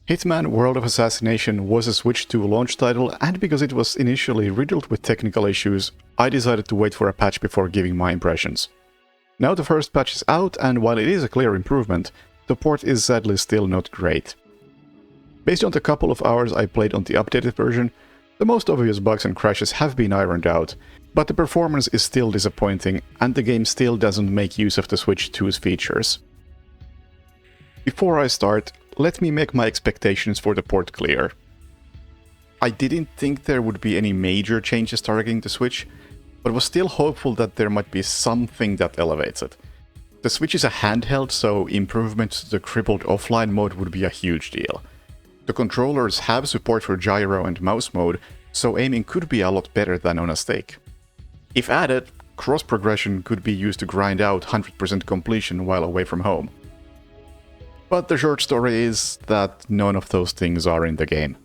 Hitman World of Assassination was a Switch 2 launch title, and because it was initially riddled with technical issues, I decided to wait for a patch before giving my impressions. Now the first patch is out, and while it is a clear improvement, the port is sadly still not great. Based on the couple of hours I played on the updated version, the most obvious bugs and crashes have been ironed out, but the performance is still disappointing, and the game still doesn't make use of the Switch 2's features. Before I start, let me make my expectations for the port clear. I didn't think there would be any major changes targeting the Switch, but was still hopeful that there might be something that elevates it. The Switch is a handheld, so improvements to the crippled offline mode would be a huge deal. The controllers have support for gyro and mouse mode, so aiming could be a lot better than on a stick. If added, cross progression could be used to grind out 100% completion while away from home. But the short story is that none of those things are in the game.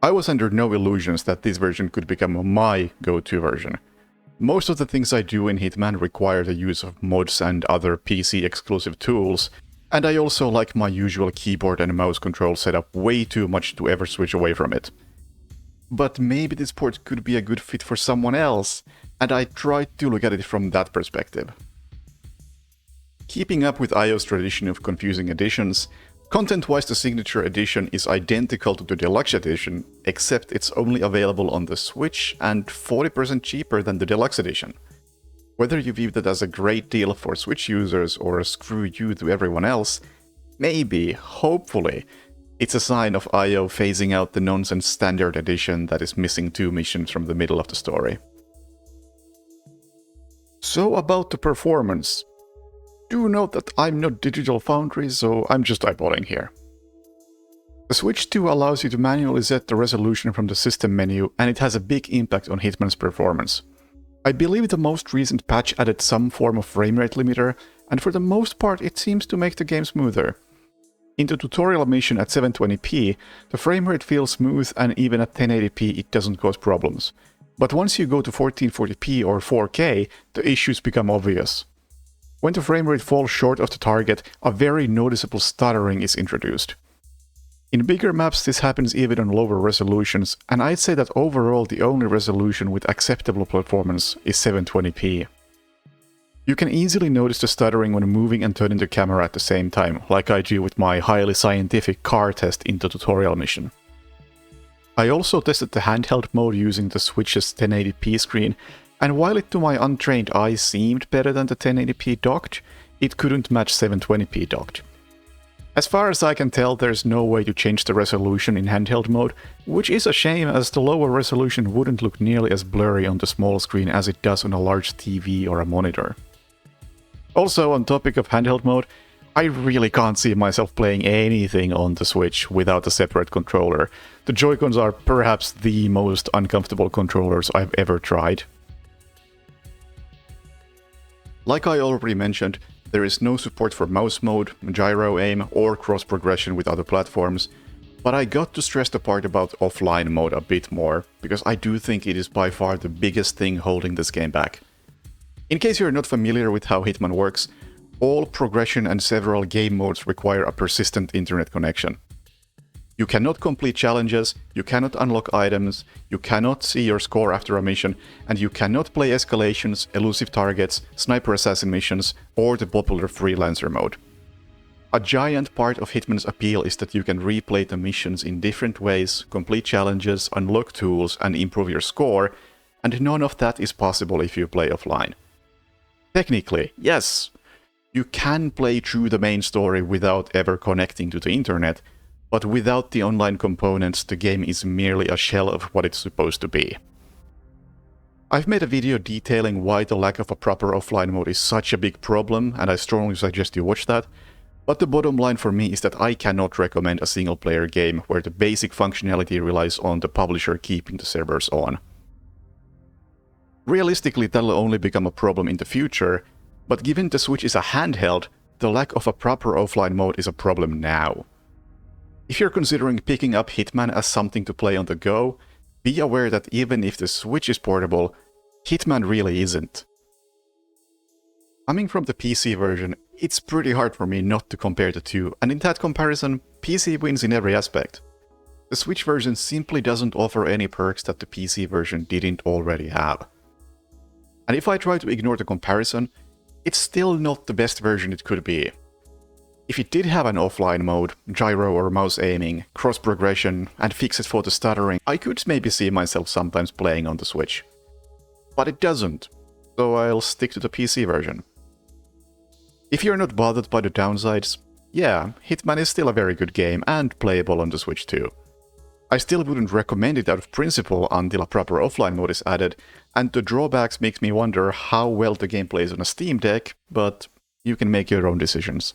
I was under no illusions that this version could become my go-to version. Most of the things I do in Hitman require the use of mods and other PC-exclusive tools, and I also like my usual keyboard and mouse control setup way too much to ever switch away from it. But maybe this port could be a good fit for someone else, and I tried to look at it from that perspective. Keeping up with IO's tradition of confusing editions, content-wise the Signature Edition is identical to the Deluxe Edition, except it's only available on the Switch and 40% cheaper than the Deluxe Edition. Whether you view that as a great deal for Switch users or a screw you to everyone else, maybe, hopefully, it's a sign of IO phasing out the nonsense Standard Edition that is missing 2 missions from the middle of the story. So about the performance. Do note that I'm not Digital Foundry, so I'm just eyeballing here. The Switch 2 allows you to manually set the resolution from the system menu, and it has a big impact on Hitman's performance. I believe the most recent patch added some form of framerate limiter, and for the most part it seems to make the game smoother. In the tutorial mission at 720p, the framerate feels smooth, and even at 1080p it doesn't cause problems. But once you go to 1440p or 4K, the issues become obvious. When the framerate falls short of the target, a very noticeable stuttering is introduced. In bigger maps this happens even on lower resolutions, and I'd say that overall the only resolution with acceptable performance is 720p. You can easily notice the stuttering when moving and turning the camera at the same time, like I do with my highly scientific car test in the tutorial mission. I also tested the handheld mode using the Switch's 1080p screen, and while it to my untrained eye seemed better than the 1080p docked, it couldn't match 720p docked. As far as I can tell, there's no way to change the resolution in handheld mode, which is a shame as the lower resolution wouldn't look nearly as blurry on the small screen as it does on a large TV or a monitor. Also, on topic of handheld mode, I really can't see myself playing anything on the Switch without a separate controller. The Joy-Cons are perhaps the most uncomfortable controllers I've ever tried. Like I already mentioned, there is no support for mouse mode, gyro aim, or cross-progression with other platforms, but I got to stress the part about offline mode a bit more, because I do think it is by far the biggest thing holding this game back. In case you're not familiar with how Hitman works, all progression and several game modes require a persistent internet connection. You cannot complete challenges, you cannot unlock items, you cannot see your score after a mission, and you cannot play escalations, elusive targets, sniper assassin missions, or the popular freelancer mode. A giant part of Hitman's appeal is that you can replay the missions in different ways, complete challenges, unlock tools, and improve your score, and none of that is possible if you play offline. Technically, yes, you can play through the main story without ever connecting to the internet, but without the online components, the game is merely a shell of what it's supposed to be. I've made a video detailing why the lack of a proper offline mode is such a big problem, and I strongly suggest you watch that, but the bottom line for me is that I cannot recommend a single-player game where the basic functionality relies on the publisher keeping the servers on. Realistically, that'll only become a problem in the future, but given the Switch is a handheld, the lack of a proper offline mode is a problem now. If you're considering picking up Hitman as something to play on the go, be aware that even if the Switch is portable, Hitman really isn't. Coming from the PC version, it's pretty hard for me not to compare the two, and in that comparison, PC wins in every aspect. The Switch version simply doesn't offer any perks that the PC version didn't already have. And if I try to ignore the comparison, it's still not the best version it could be. If it did have an offline mode, gyro or mouse aiming, cross progression, and fixes for the stuttering, I could maybe see myself sometimes playing on the Switch. But it doesn't, so I'll stick to the PC version. If you're not bothered by the downsides, yeah, Hitman is still a very good game and playable on the Switch too. I still wouldn't recommend it out of principle until a proper offline mode is added, and the drawbacks makes me wonder how well the game plays on a Steam Deck, but you can make your own decisions.